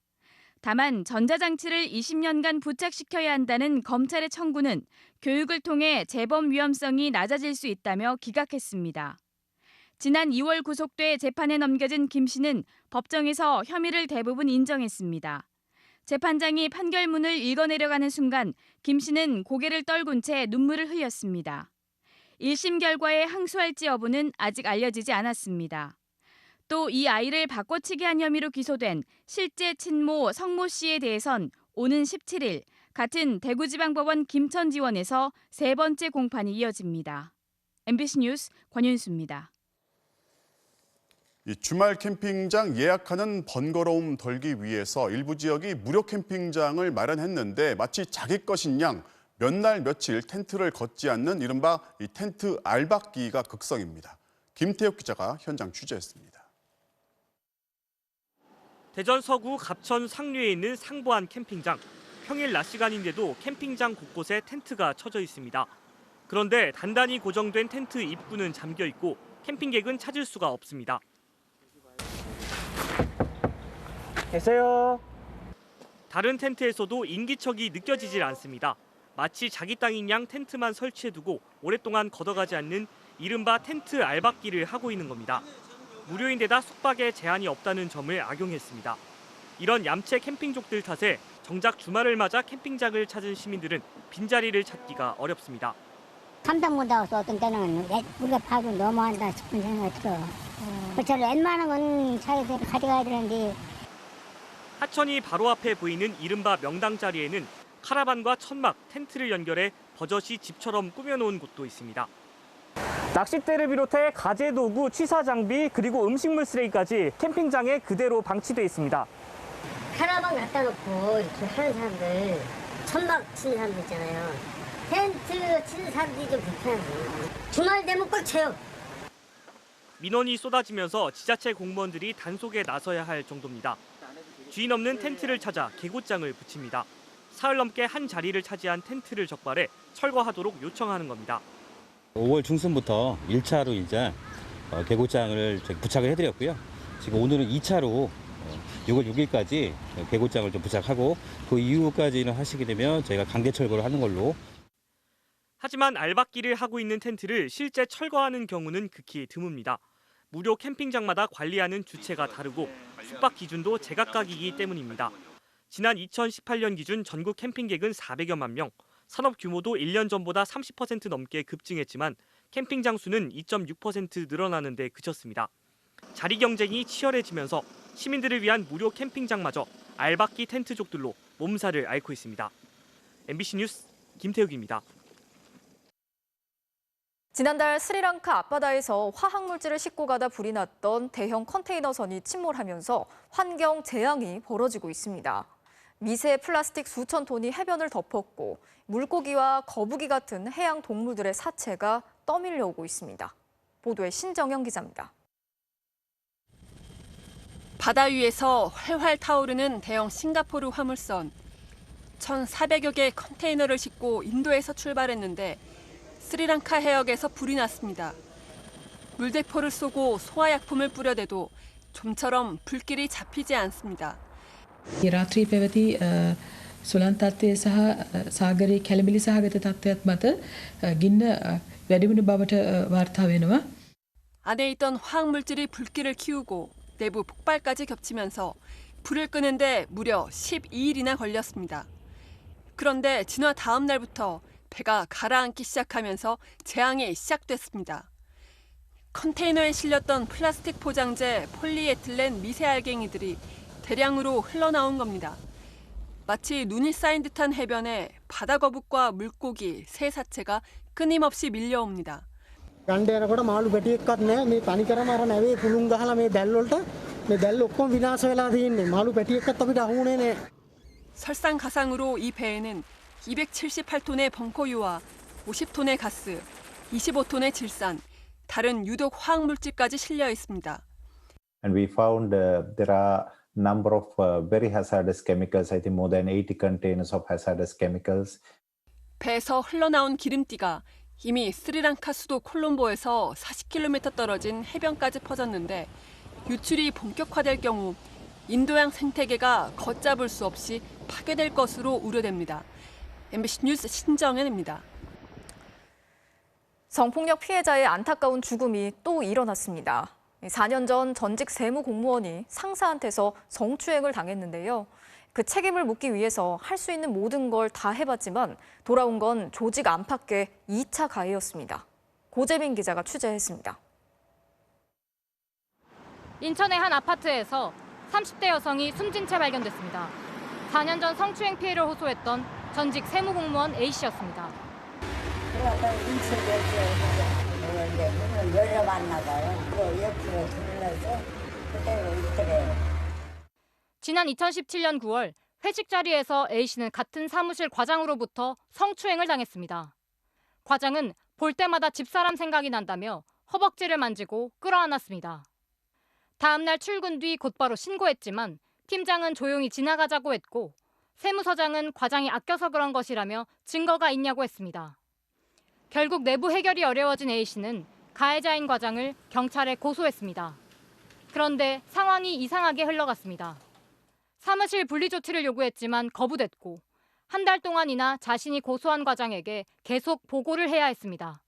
다만 전자장치를 20년간 부착시켜야 한다는 검찰의 청구는 교육을 통해 재범 위험성이 낮아질 수 있다며 기각했습니다. 지난 2월 구속돼 재판에 넘겨진 김 씨는 법정에서 혐의를 대부분 인정했습니다. 재판장이 판결문을 읽어내려가는 순간 김 씨는 고개를 떨군 채 눈물을 흘렸습니다. 1심 결과에 항소할지 여부는 아직 알려지지 않았습니다. 또 이 아이를 바꿔치기 한 혐의로 기소된 실제 친모 성모 씨에 대해선 오는 17일 같은 대구지방법원 김천지원에서 3번째 공판이 이어집니다. MBC 뉴스 권윤수입니다. 주말 캠핑장 예약하는 번거로움 덜기 위해서 일부 지역이 무료 캠핑장을 마련했는데 마치 자기 것인 양 몇 날 며칠 텐트를 걷지 않는 이른바 텐트 알박기가 극성입니다. 김태욱 기자가 현장 취재했습니다. 대전 서구 갑천 상류에 있는 상보안 캠핑장. 평일 낮 시간인데도 캠핑장 곳곳에 텐트가 쳐져 있습니다. 그런데 단단히 고정된 텐트 입구는 잠겨 있고 캠핑객은 찾을 수가 없습니다. 계세요. 다른 텐트에서도 인기척이 느껴지질 않습니다. 마치 자기 땅인 양 텐트만 설치해두고 오랫동안 걷어가지 않는 이른바 텐트 알박기를 하고 있는 겁니다. 무료인데다 숙박에 제한이 없다는 점을 악용했습니다. 이런 얌체 캠핑족들 탓에 정작 주말을 맞아 캠핑장을 찾은 시민들은 빈자리를 찾기가 어렵습니다. 감당 못하고 어떤 때는 우리가 파도 너무한다 싶은 생각이 들어. 그렇죠. 웬만한 건 차에서 가져가야 되는데. 하천이 바로 앞에 보이는 이른바 명당 자리에는 카라반과 천막, 텐트를 연결해 버젓이 집처럼 꾸며놓은 곳도 있습니다. 낚싯대를 비롯해 가재 도구, 취사 장비, 그리고 음식물 쓰레기까지 캠핑장에 그대로 방치돼 있습니다. 카라반 갖다 놓고 이렇게 하는 사람들, 천막 치는 사람들 있잖아요. 텐트 치는 사람들이 좀 불편하죠. 주말 되면 꽉 차요. 민원이 쏟아지면서 지자체 공무원들이 단속에 나서야 할 정도입니다. 주인 없는 텐트를 찾아 개고장을 붙입니다. 사흘 넘게 한 자리를 차지한 텐트를 적발해 철거하도록 요청하는 겁니다. 5월 중순부터 1차로 이제 개고장을 부착을 해드렸고요. 지금 오늘은 2차로 6월 6일까지 개고장을 좀 부착하고 그 이후까지는 하시게 되면 저희가 강제 철거를 하는 걸로. 하지만 알박기를 하고 있는 텐트를 실제 철거하는 경우는 극히 드뭅니다. 무료 캠핑장마다 관리하는 주체가 다르고 숙박 기준도 제각각이기 때문입니다. 지난 2018년 기준 전국 캠핑객은 400여만 명, 산업 규모도 1년 전보다 30% 넘게 급증했지만 캠핑장 수는 2.6% 늘어나는 데 그쳤습니다. 자리 경쟁이 치열해지면서 시민들을 위한 무료 캠핑장마저 알박기 텐트족들로 몸살을 앓고 있습니다. MBC 뉴스 김태욱입니다. 지난달 스리랑카 앞바다에서 화학물질을 싣고 가다 불이 났던 대형 컨테이너선이 침몰하면서 환경 재앙이 벌어지고 있습니다. 미세 플라스틱 수천 톤이 해변을 덮었고 물고기와 거북이 같은 해양 동물들의 사체가 떠밀려오고 있습니다. 보도에 신정영 기자입니다. 바다 위에서 활활 타오르는 대형 싱가포르 화물선. 1,400여 개의 컨테이너를 싣고 인도에서 출발했는데 스리랑카 해역에서 불이 났습니다. 물대포를 쏘고 소화약품을 뿌려대도 좀처럼 불길이 잡히지 않습니다. රාත්‍රී පැවති සුළං තත්ත්වය සහ සාගරයේ කැළඹිලි සහගත තත්ත්වයක් මත ගින්න වැඩිවන බවට වාර්තා වෙනවා. 안에 있던 화학물질이 불길을 키우고 내부 폭발까지 겹치면서 불을 끄는데 무려 12일이나 걸렸습니다. 그런데 진화 다음 날부터 배가 가라앉기 시작하면서 재앙이 시작됐습니다. 컨테이너에 실렸던 플라스틱 포장재 폴리에틸렌 미세알갱이들이 대량으로 흘러나온 겁니다. 마치 눈이 쌓인 듯한 해변에 바다거북과 물고기, 새 사체가 끊임없이 밀려옵니다. ගණ්ඩ යනකොට මාළු පැටියෙක්වත් නැහැ. මේ තනිකරම අර නැවේ පුළුන් ගහලා මේ දැල් වලට මේ දැල් ඔක්කොම විනාශ වෙලා තියෙන්නේ. මාළු පැටියෙක්වත් අපිට අහුුනේ නැහැ. 설상가상으로 이 배에는 278톤의 벙커유와 50톤의 가스, 25톤의 질산, 다른 유독 화학물질까지 실려 있습니다. And we found there are number of very hazardous chemicals. I think more than 80 containers of hazardous chemicals. 배에서 흘러나온 기름띠가 이미 스리랑카 수도 콜롬보에서 40km 떨어진 해변까지 퍼졌는데 유출이 본격화될 경우 인도양 생태계가 걷잡을 수 없이 파괴될 것으로 우려됩니다. MBC 뉴스 신정현입니다. 성폭력 피해자의 안타까운 죽음이 또 일어났습니다. 4년 전 전직 세무공무원이 상사한테서 성추행을 당했는데요. 그 책임을 묻기 위해서 할 수 있는 모든 걸 다 해봤지만 돌아온 건 조직 안팎의 2차 가해였습니다. 고재민 기자가 취재했습니다. 인천의 한 아파트에서 30대 여성이 숨진 채 발견됐습니다. 4년 전 성추행 피해를 호소했던 전직 세무공무원 A씨였습니다. 그러다 문을 열어봤나 봐요. 그 옆으로 들러서 그대로 있더래요. 지난 2017년 9월 회식 자리에서 A씨는 같은 사무실 과장으로부터 성추행을 당했습니다. 과장은 볼 때마다 집사람 생각이 난다며 허벅지를 만지고 끌어안았습니다. 다음 날 출근 뒤 곧바로 신고했지만 팀장은 조용히 지나가자고 했고 세무서장은 과장이 아껴서 그런 것이라며 증거가 있냐고 했습니다. 결국 내부 해결이 어려워진 A씨는 가해자인 과장을 경찰에 고소했습니다. 그런데 상황이 이상하게 흘러갔습니다. 사무실 분리 조치를 요구했지만 거부됐고 한 달 동안이나 자신이 고소한 과장에게 계속 보고를 해야 했습니다.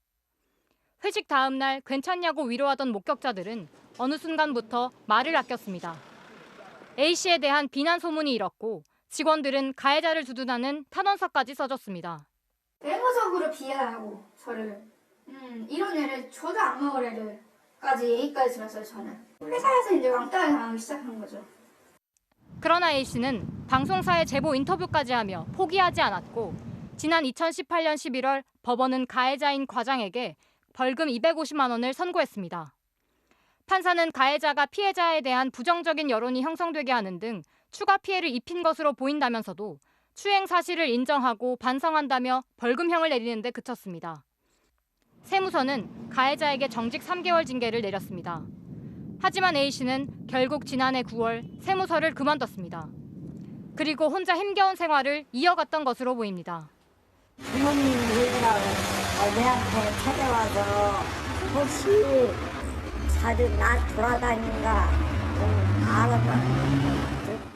회식 다음 날 괜찮냐고 위로하던 목격자들은 어느 순간부터 말을 아꼈습니다. A씨에 대한 비난 소문이 일었고 직원들은 가해자를 두둔하는 탄원서까지 써줬습니다. 외모적으로 비하하고 저를 이런 애를 저도 안 먹을 애를까지 얘기까지 들었어요. 저는 회사에서 이제 왕따를 당하기 시작한 거죠. 그러나 A씨는 방송사에 제보 인터뷰까지 하며 포기하지 않았고 지난 2018년 11월 법원은 가해자인 과장에게 벌금 250만 원을 선고했습니다. 판사는 가해자가 피해자에 대한 부정적인 여론이 형성되게 하는 등 추가 피해를 입힌 것으로 보인다면서도 추행 사실을 인정하고 반성한다며 벌금형을 내리는 데 그쳤습니다. 세무서는 가해자에게 정직 3개월 징계를 내렸습니다. 하지만 A씨는 결국 지난해 9월 세무서를 그만뒀습니다. 그리고 혼자 힘겨운 생활을 이어갔던 것으로 보입니다. 부모님 얘기라고 내한테 찾아와서 혹시 자주 나 돌아다닌가 좀 알아봐.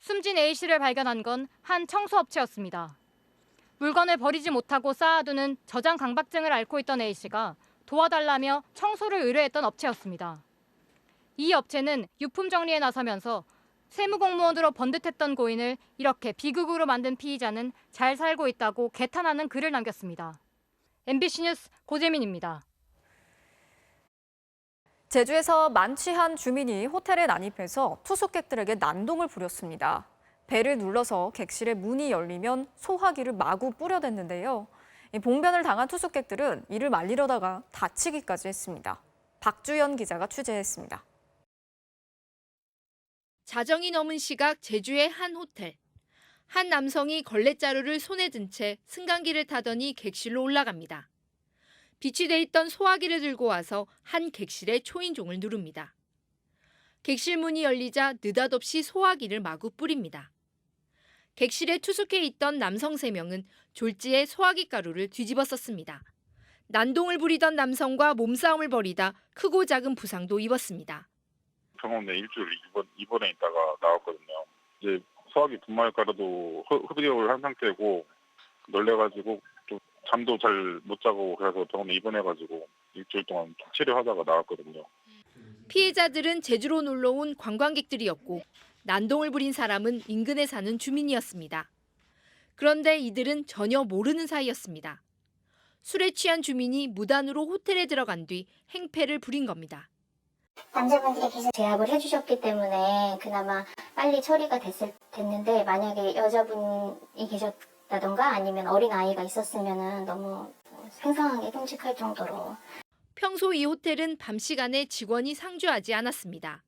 숨진 A씨를 발견한 건 한 청소업체였습니다. 물건을 버리지 못하고 쌓아두는 저장 강박증을 앓고 있던 A씨가 도와달라며 청소를 의뢰했던 업체였습니다. 이 업체는 유품 정리에 나서면서 세무공무원으로 번듯했던 고인을 이렇게 비극으로 만든 피의자는 잘 살고 있다고 개탄하는 글을 남겼습니다. MBC 뉴스 고재민입니다. 제주에서 만취한 주민이 호텔에 난입해서 투숙객들에게 난동을 부렸습니다. 배를 눌러서 객실의 문이 열리면 소화기를 마구 뿌려댔는데요. 봉변을 당한 투숙객들은 이를 말리려다가 다치기까지 했습니다. 박주연 기자가 취재했습니다. 자정이 넘은 시각 제주의 한 호텔. 한 남성이 걸레자루를 손에 든 채 승강기를 타더니 객실로 올라갑니다. 비치돼 있던 소화기를 들고 와서 한 객실의 초인종을 누릅니다. 객실 문이 열리자 느닷없이 소화기를 마구 뿌립니다. 객실에 투숙해 있던 남성 3명은 졸지에 소화기 가루를 뒤집어 썼습니다. 난동을 부리던 남성과 몸싸움을 벌이다 크고 작은 부상도 입었습니다. 병원에 일주일 입원해 있다가 나왔거든요. 이제 소화기 분말 가루도 흡입을 한 상태고 놀래가지고 좀 잠도 잘 못 자고 그래서 병원에 입원해가지고 일주일 동안 치료하다가 나왔거든요. 피해자들은 제주로 놀러 온 관광객들이었고 난동을 부린 사람은 인근에 사는 주민이었습니다. 그런데 이들은 전혀 모르는 사이였습니다. 술에 취한 주민이 무단으로 호텔에 들어간 뒤 행패를 부린 겁니다. 남자분들께서 제압을 해주셨기 때문에 그나마 빨리 처리가 됐는데 만약에 여자분이 계셨다던가 아니면 어린 아이가 있었으면 너무 생생하게 끔찍할 정도로. 평소 이 호텔은 밤 시간에 직원이 상주하지 않았습니다.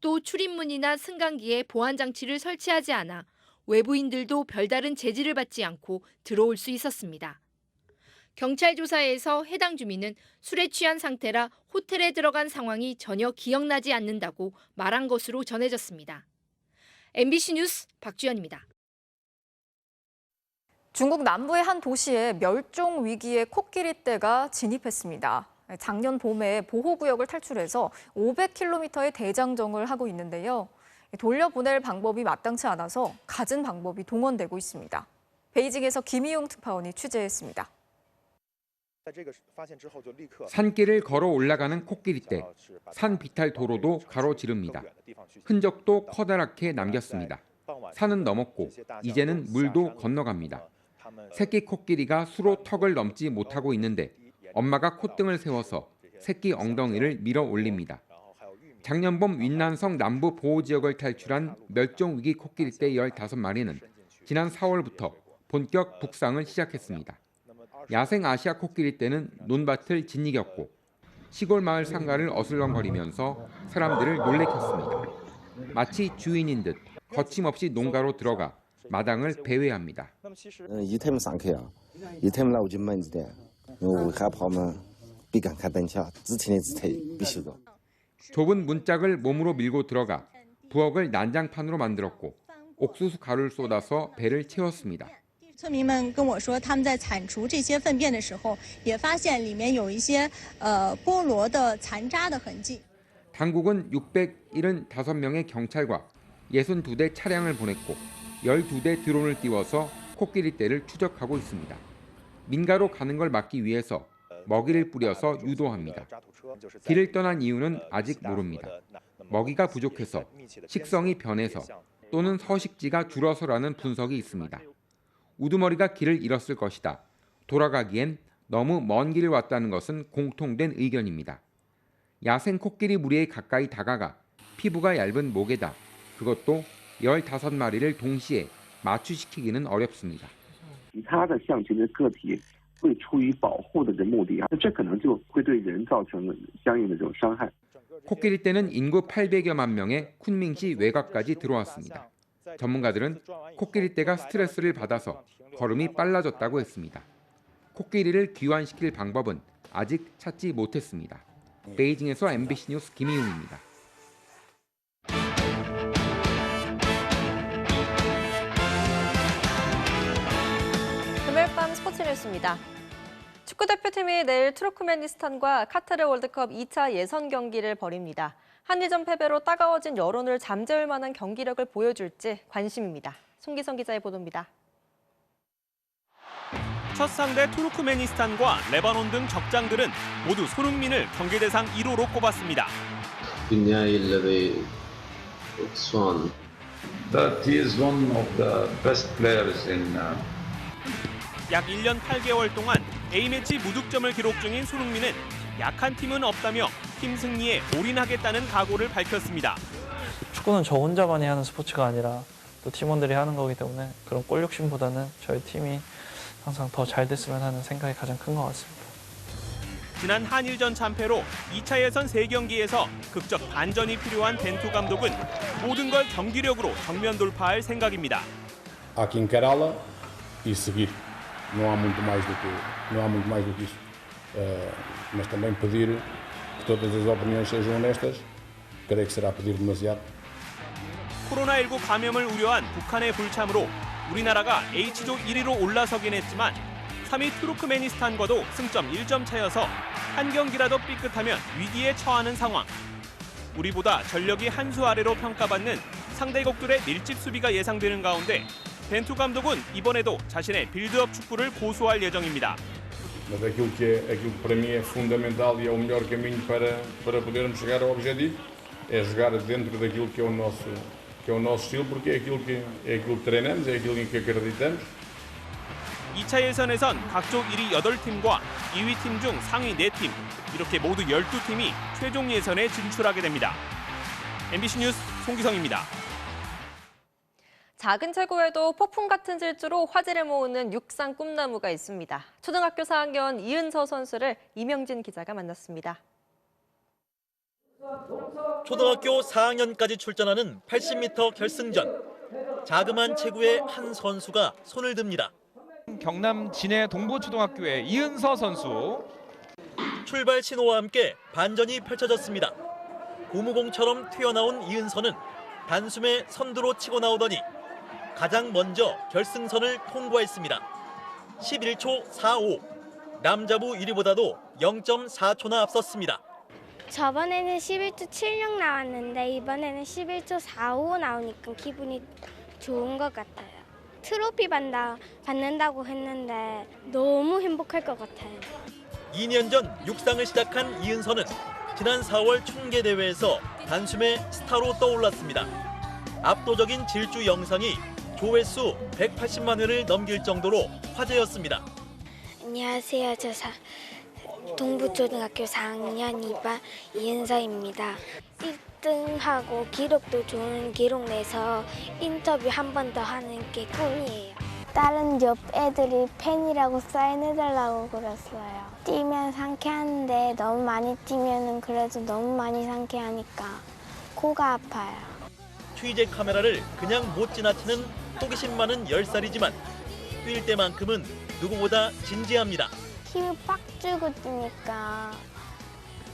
또 출입문이나 승강기에 보안 장치를 설치하지 않아 외부인들도 별다른 제지를 받지 않고 들어올 수 있었습니다. 경찰 조사에서 해당 주민은 술에 취한 상태라 호텔에 들어간 상황이 전혀 기억나지 않는다고 말한 것으로 전해졌습니다. MBC 뉴스 박주연입니다. 중국 남부의 한 도시에 멸종 위기의 코끼리떼가 진입했습니다. 작년 봄에 보호구역을 탈출해서 500km의 대장정을 하고 있는데요. 돌려보낼 방법이 마땅치 않아서 갖은 방법이 동원되고 있습니다. 베이징에서 김희용 특파원이 취재했습니다. 산길을 걸어 올라가는 코끼리떼, 산 비탈 도로도 가로지릅니다. 흔적도 커다랗게 남겼습니다. 산은 넘었고 이제는 물도 건너갑니다. 새끼 코끼리가 수로 턱을 넘지 못하고 있는데 엄마가 콧등을 세워서 새끼 엉덩이를 밀어 올립니다. 작년 봄 윈난성 남부 보호지역을 탈출한 멸종위기 코끼리떼 15마리는 지난 4월부터 본격 북상을 시작했습니다. 야생 아시아 코끼리떼는 논밭을 짓이겼고 시골 마을 상가를 어슬렁거리면서 사람들을 놀래켰습니다. 마치 주인인 듯 거침없이 농가로 들어가 마당을 배회합니다. 좁은 문짝을 몸으로 밀고 들어가 부엌을 난장판으로 만들었고 옥수수 가루를 쏟아서 배를 채웠습니다. 村民们跟我说，他们在铲除这些粪便的时候，也发现里面有一些菠萝的残渣的痕迹。 당국은 675명의 경찰과 62대 차량을 보냈고 12대 드론을 띄워서 코끼리떼를 추적하고 있습니다. 민가로 가는 걸 막기 위해서 먹이를 뿌려서 유도합니다. 길을 떠난 이유는 아직 모릅니다. 먹이가 부족해서, 식성이 변해서 또는 서식지가 줄어서라는 분석이 있습니다. 우두머리가 길을 잃었을 것이다. 돌아가기엔 너무 먼 길을 왔다는 것은 공통된 의견입니다. 야생 코끼리 무리에 가까이 다가가 피부가 얇은 목에다 그것도 15마리를 동시에 마취시키기는 어렵습니다. 코끼리떼는 인구 800여만 명의 쿤밍시 외곽까지 들어왔습니다. 전문가들은 코끼리떼가 스트레스를 받아서 걸음이 빨라졌다고 했습니다. 코끼리를 귀환시킬 방법은 아직 찾지 못했습니다. 베이징에서 MBC 뉴스 김희웅입니다. 금요일 밤 스포츠 뉴스입니다. 축구대표팀이 내일 투르크메니스탄과 카타르 월드컵 2차 예선 경기를 벌입니다. 한일전 패배로 따가워진 여론을 잠재울 만한 경기력을 보여줄지 관심입니다. 송기성 기자의 보도입니다. 첫 상대 투르크메니스탄과 레바논 등 적장들은 모두 손흥민을 경기 대상 1호로 꼽았습니다. 약 1년 8개월 동안 A매치 무득점을 기록 중인 손흥민은 약한 팀은 없다며 팀 승리에 올인하겠다는 각오를 밝혔습니다. 축구는 저 혼자만이 하는 스포츠가 아니라 또 팀원들이 하는 거기 때문에 그런 골 욕심보다는 저희 팀이 항상 더 잘 됐으면 하는 생각이 가장 큰 것 같습니다. 지난 한일전 참패로 2차 예선 3경기에서 극적 반전이 필요한 벤투 감독은 모든 걸 경기력으로 정면 돌파할 생각입니다. Aqui encará-la e seguir. Não há muito mais do que isso. Mas também pedir que todas as opiniões sejam honestas creio que será pedir demasiado. 코로나19 감염을 우려한 북한의 불참으로 우리나라가 H조 1위로 올라서긴 했지만 3위 투르크메니스탄과도 승점 1점 차여서 한 경기라도 삐끗하면 위기에 처하는 상황. 우리보다 전력이 한 수 아래로 평가받는 상대국들의 밀집 수비가 예상되는 가운데 벤투 감독은 이번에도 자신의 빌드업 축구를 고수할 예정입니다. Mas aquilo que para mim é fundamental e é o melhor caminho para podermos chegar ao objetivo é jogar dentro daquilo que é o nosso estilo, porque é aquilo que treinamos, é aquilo em que acreditamos. 2차 예선에선 각조 1위 8팀과 2위 팀 중 상위 4팀, 이렇게 모두 12팀이 최종 예선에 진출하게 됩니다. MBC 뉴스 송기성입니다. 작은 체구에도 폭풍 같은 질주로 화제를 모으는 육상 꿈나무가 있습니다. 초등학교 4학년 이은서 선수를 이명진 기자가 만났습니다. 초등학교 4학년까지 출전하는 80m 결승전. 자그마한 체구의 한 선수가 손을 듭니다. 경남 진해 동부초등학교의 이은서 선수. 출발 신호와 함께 반전이 펼쳐졌습니다. 고무공처럼 튀어나온 이은서는 단숨에 선두로 치고 나오더니 가장 먼저 결승선을 통과했습니다. 11초 45. 남자부 1위보다도 0.4초나 앞섰습니다. 저번에는 11초 76 나왔는데 이번에는 11초 45 나오니까 기분이 좋은 것 같아요. 트로피 받는다고 했는데 너무 행복할 것 같아요. 2년 전 육상을 시작한 이은서는 지난 4월 춘계대회에서 단숨에 스타로 떠올랐습니다. 압도적인 질주 영상이 조회수 180만 회를 넘길 정도로 화제였습니다. 안녕하세요. 저 동부초등학교 4학년 2반 이은서입니다. 1등하고 기록도 좋은 기록 내서 인터뷰 한 번 더 하는 게 꿈이에요. 다른 옆 애들이 팬이라고 사인해달라고 그랬어요. 뛰면 상쾌한데 너무 많이 뛰면 그래도 너무 많이 상쾌하니까 코가 아파요. 취재 카메라를 그냥 못 지나치는 호기심 많은 10살이지만 뛸 때만큼은 누구보다 진지합니다. 힘을 빡 주고 뛰니까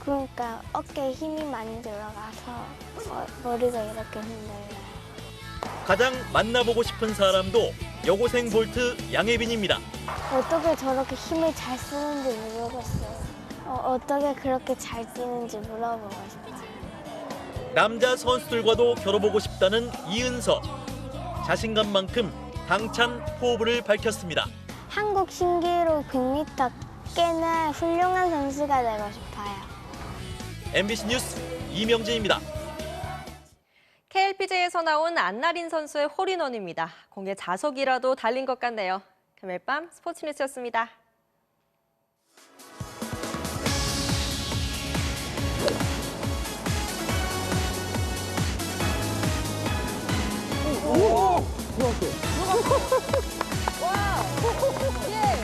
그러니까 어깨에 힘이 많이 들어가서 머리가 이렇게 흔들려요. 가장 만나보고 싶은 사람도 여고생 볼트 양혜빈입니다. 어떻게 저렇게 힘을 잘 쓰는지 물어봤어요. 어떻게 그렇게 잘 뛰는지 물어보고 싶어요. 남자 선수들과도 겨뤄보고 싶다는 이은서. 자신감만큼 당찬 포부를 밝혔습니다. 한국 신기록 100m 깨는 훌륭한 선수가 되고 싶어요. MBC 뉴스 이명진입니다. KLPGA에서 나온 안나린 선수의 홀인원입니다. 공에 자석이라도 달린 것 같네요. 금요일 밤 스포츠 뉴스였습니다. 오! 들어갔어. 와! 예!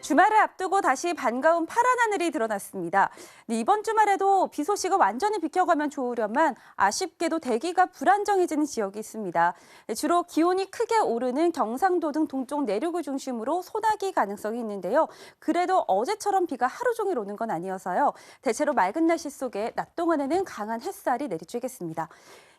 주말을 앞두고 다시 반가운 파란 하늘이 드러났습니다. 이번 주말에도 비 소식을 완전히 비켜가면 좋으려만 아쉽게도 대기가 불안정해지는 지역이 있습니다. 주로 기온이 크게 오르는 경상도 등 동쪽 내륙을 중심으로 소나기 가능성이 있는데요. 그래도 어제처럼 비가 하루 종일 오는 건 아니어서요. 대체로 맑은 날씨 속에 낮 동안에는 강한 햇살이 내리쬐겠습니다.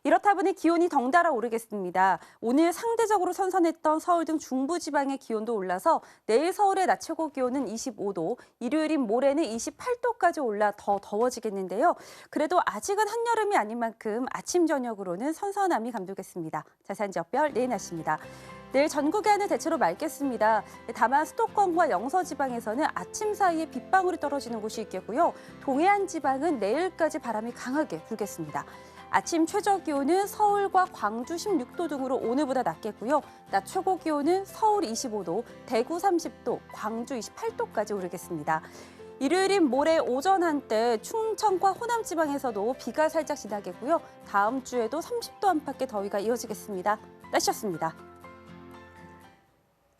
이렇다 보니 기온이 덩달아 오르겠습니다. 오늘 상대적으로 선선했던 서울 등 중부지방의 기온도 올라서 내일 서울의 낮 최고 기온은 25도, 일요일인 모레는 28도까지 올라 더 더워지겠는데요. 그래도 아직은 한여름이 아닌 만큼 아침 저녁으로는 선선함이 감돌겠습니다. 자세한 지역별 내일 날씨입니다. 내일 전국의 하늘 대체로 맑겠습니다. 다만 수도권과 영서 지방에서는 아침 사이에 빗방울이 떨어지는 곳이 있겠고요. 동해안 지방은 내일까지 바람이 강하게 불겠습니다. 아침 최저 기온은 서울과 광주 16도 등으로 오늘보다 낮겠고요. 낮 최고 기온은 서울 25도, 대구 30도, 광주 28도까지 오르겠습니다. 일요일인 모레 오전 한때 충청과 호남 지방에서도 비가 살짝 지나겠고요. 다음 주에도 30도 안팎의 더위가 이어지겠습니다. 날씨였습니다.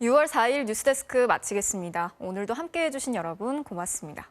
6월 4일 뉴스데스크 마치겠습니다. 오늘도 함께해 주신 여러분 고맙습니다.